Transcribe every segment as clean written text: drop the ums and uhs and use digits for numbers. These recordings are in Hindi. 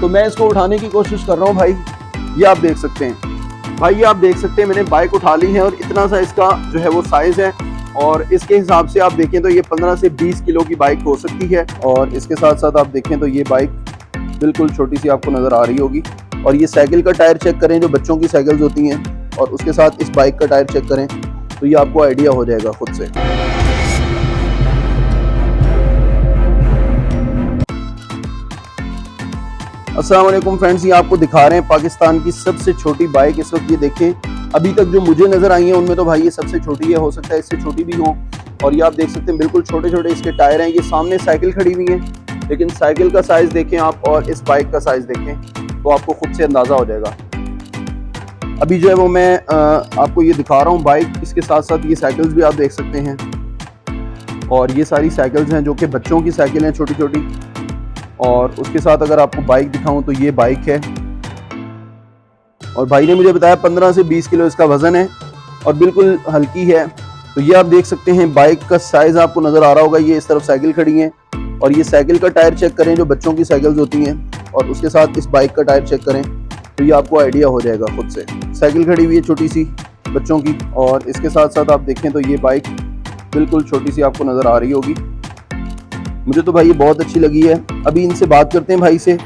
तो मैं इसको उठाने की कोशिश कर रहा हूँ भाई। ये आप देख सकते हैं भाई, ये आप देख सकते हैं मैंने बाइक उठा ली है और इतना सा इसका जो है वो साइज है। और इसके हिसाब से आप देखें तो ये 15 से 20 किलो की बाइक हो सकती है। और इसके साथ साथ आप देखें तो ये बाइक बिल्कुल छोटी सी आपको नज़र आ रही होगी। और ये साइकिल का टायर चेक करें, जो बच्चों की साइकिल्स होती हैं, और उसके साथ इस बाइक का टायर चेक करें तो ये आपको आइडिया हो जाएगा खुद से। अस्सलाम वालेकुम फ्रेंड्स, ये आपको दिखा रहे हैं पाकिस्तान की सबसे छोटी बाइक। इस वक्त ये देखें, अभी तक जो मुझे नज़र आई है उनमें तो भाई ये सबसे छोटी है, हो सकता है इससे छोटी भी हो। और ये आप देख सकते हैं बिल्कुल छोटे छोटे इसके टायर हैं। ये सामने साइकिल खड़ी हुई है, लेकिन साइकिल का साइज़ देखें आप और इस बाइक का साइज़ देखें तो आपको खुद से अंदाज़ा हो जाएगा। अभी जो है वो मैं आपको ये दिखा रहा हूँ बाइक, इसके साथ साथ ये साइकिल्स भी आप देख सकते हैं। और ये सारी साइकिल्स हैं जो कि बच्चों की साइकिल हैं छोटी छोटी। और उसके साथ अगर आपको बाइक दिखाऊं तो ये बाइक है, और भाई ने मुझे बताया 15 से 20 किलो इसका वज़न है और बिल्कुल हल्की है। तो ये आप देख सकते हैं बाइक का साइज़ आपको नज़र आ रहा होगा। ये इस तरफ साइकिल खड़ी है और ये साइकिल का टायर चेक करें, जो बच्चों की साइकिल्स होती हैं, और उसके साथ इस बाइक का टायर चेक करें तो ये आपको आइडिया हो जाएगा खुद से। साइकिल खड़ी हुई है छोटी सी बच्चों की, और इसके साथ साथ आप देखें तो ये बाइक बिल्कुल छोटी सी आपको नज़र आ रही होगी। मुझे तो भाई ये बहुत अच्छी लगी है। अभी इनसे बात करते हैं भाई से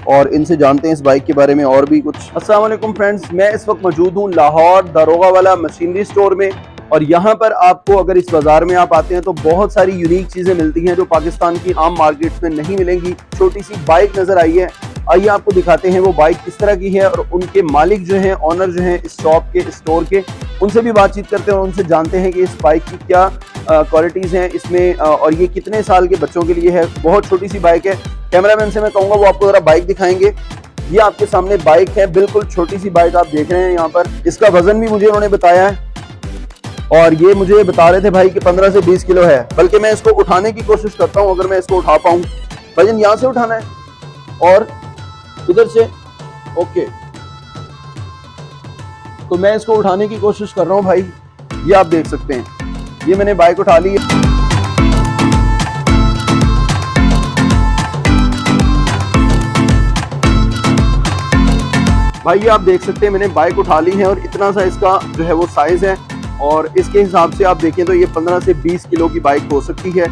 और इनसे जानते हैं इस बाइक के बारे में और भी कुछ। अस्सलाम वालेकुम फ्रेंड्स, मैं इस वक्त मौजूद हूँ लाहौर दारोगा वाला मशीनरी स्टोर में। और यहाँ पर आपको अगर इस बाज़ार में आप आते हैं तो बहुत सारी यूनिक चीज़ें मिलती हैं जो पाकिस्तान की आम मार्केट्स में नहीं मिलेंगी। छोटी सी बाइक नज़र आई है, आइए आपको दिखाते हैं वो बाइक किस तरह की है। और उनके मालिक जो हैं, ऑनर जो हैं इस शॉप के, इस स्टोर के, उनसे भी बातचीत करते हैं और उनसे जानते हैं कि इस बाइक की क्या क्वालिटीज़ हैं इसमें, और ये कितने साल के बच्चों के लिए है। बहुत छोटी सी बाइक है। कैमरामैन से मैं कहूँगा वो आपको ज़रा बाइक दिखाएंगे। ये आपके सामने बाइक है, बिल्कुल छोटी सी बाइक आप देख रहे हैं यहाँ पर। इसका वजन भी मुझे उन्होंने बताया है, और ये मुझे बता रहे थे भाई कि 15 से 20 किलो है। बल्कि मैं इसको उठाने की कोशिश करता हूँ, अगर मैं इसको उठा पाऊँ। वजन यहाँ से उठाना है और इधर से, ओके। तो मैं इसको उठाने की कोशिश कर रहा हूँ भाई। ये आप देख सकते हैं, ये मैंने बाइक उठा ली है। भाई ये आप देख सकते हैं मैंने बाइक उठा ली है और इतना सा इसका जो है वो साइज है। और इसके हिसाब से आप देखें तो ये 15 से 20 किलो की बाइक हो सकती है।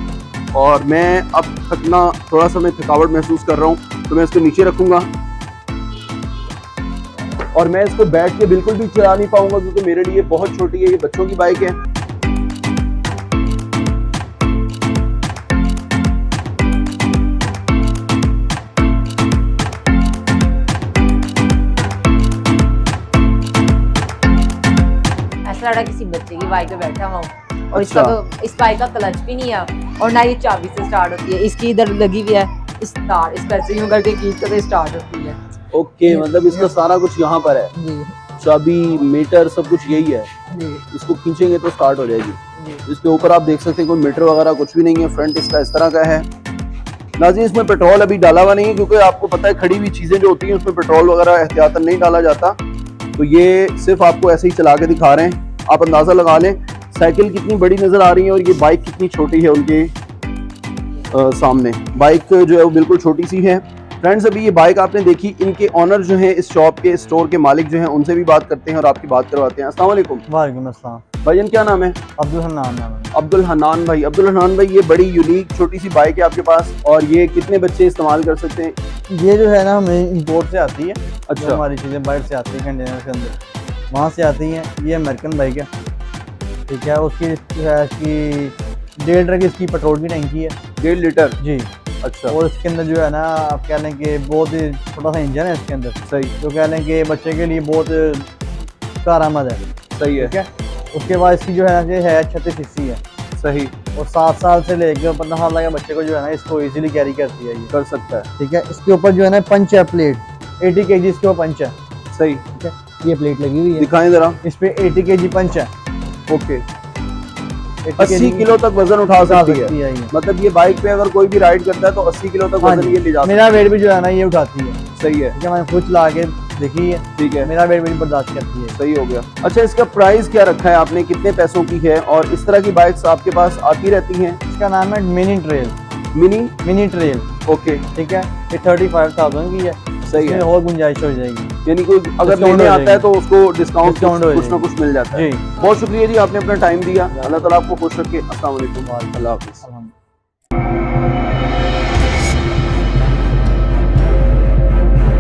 और मैं अब थोड़ा सा मैं थकावट महसूस कर रहा हूँ, तो मैं इसको नीचे रखूंगा और मैं इसको बैठ के बिल्कुल भी चला नहीं पाऊंगा क्योंकि मेरे लिए बहुत छोटी है। ये बच्चों की बाइक है। ऐसा लड़ा किसी बच्चे की बाइक पे बैठा हुआ हूँ। और इसका तो इस बाइक का क्लच भी नहीं है और ना ये चाबी से स्टार्ट होती है। इसकी इधर लगी हुई है स्टार्ट, इस पैसे यूं करके खींच कर स्टार्ट होती है। ओके, मतलब इसका सारा कुछ यहाँ पर है जी। चाबी, मीटर, सब कुछ यही है जी। इसको खींचेंगे तो स्टार्ट हो जाएगी। इसके ऊपर आप देख सकते हैं कोई मीटर वगैरह कुछ भी नहीं है। फ्रंट इसका इस तरह का है। नाज़रीन, इसमें पेट्रोल अभी डाला हुआ नहीं है क्योंकि आपको पता है खड़ी हुई चीज़ें जो होती हैं उसमें पेट्रोल वगैरह एहतियातन नहीं डाला जाता। तो ये सिर्फ आपको ऐसे ही चला के दिखा रहे हैं, आप अंदाज़ा लगा लें साइकिल कितनी बड़ी नज़र आ रही है और ये बाइक कितनी छोटी है उनके सामने। बाइक जो है वो बिल्कुल छोटी सी है। फ्रेंड्स, अभी ये बाइक आपने देखी, इनके ऑनर जो हैं इस शॉप के, स्टोर के मालिक जो हैं, उनसे भी बात करते हैं और आपकी बात करवाते हैं। अस्सलाम वालेकुम। वालेकुम अस्सलाम। भाईजान क्या नाम है? अब्दुल हन्नान नाम है। अब्दुल हन्नान भाई। अब्दुल हन्नान भाई, ये बड़ी यूनिक छोटी सी बाइक है आपके पास, और ये कितने बच्चे इस्तेमाल कर सकते हैं? ये जो है ना हमें इंपोर्ट से आती है। अच्छा। हमारी चीज़ें बाहर से आती हैं कंटेनर के अंदर, वहाँ से आती हैं। ये अमेरिकन बाइक है, ठीक है। उसकी जो है इसकी 1.5 लीटर की इसकी पेट्रोल की टंकी है। 1.5 लीटर? जी। अच्छा। और इसके अंदर जो है ना आप कह लें कि बहुत ही छोटा सा इंजन है इसके अंदर। सही। जो कह लें कि बच्चे के लिए बहुत कारआमद है। सही है। ठीक है। उसके बाद इसकी जो है ना ये है 36 सीसी है। सही। और 7 साल से लेकर 15 साल तक के बच्चे को जो है ना इसको इजीली कैरी करती है, ये कर सकता है। ठीक है। इसके ऊपर जो है ना पंच है, प्लेट 80 kg इसके ऊपर पंच है। सही। ठीक है, ये प्लेट लगी हुई है, दिखाएं जरा। इस पे 80 kg पंच है। ओके, 80 किलो तक वजन उठा सकती है ये। मतलब ये बाइक पे अगर कोई भी राइड करता है तो 80 किलो तक वजन ये ले जाता है। मेरा वेट भी जो है ना ये उठाती है। सही है। ठीक है, मैंने खुद चला के देखी है। ठीक है, मेरा वेट भी बर्दाश्त करती है। सही हो गया। अच्छा, इसका प्राइस क्या रखा है आपने, कितने पैसों की है, और इस तरह की बाइक्स आपके पास आती रहती हैं? इसका नाम है mini trail. Mini trail. Okay, ठीक है, ये 35,000 की है। सही है। इसमें और गुंजाइश हो जाएगी। यानी कोई अगर डिस्काउंट लेने हो आता है जाएगी। तो उसको डिस्काउंट डिस्काउंट हो कुछ ना जाएगी। कुछ मिल जाता है। जी। बहुत शुक्रिया जी, आपने अपना टाइम दिया। अल्लाह ताला आपको खुश रखे। अस्सलाम वालेकुम, अल्लाह हाफिज़।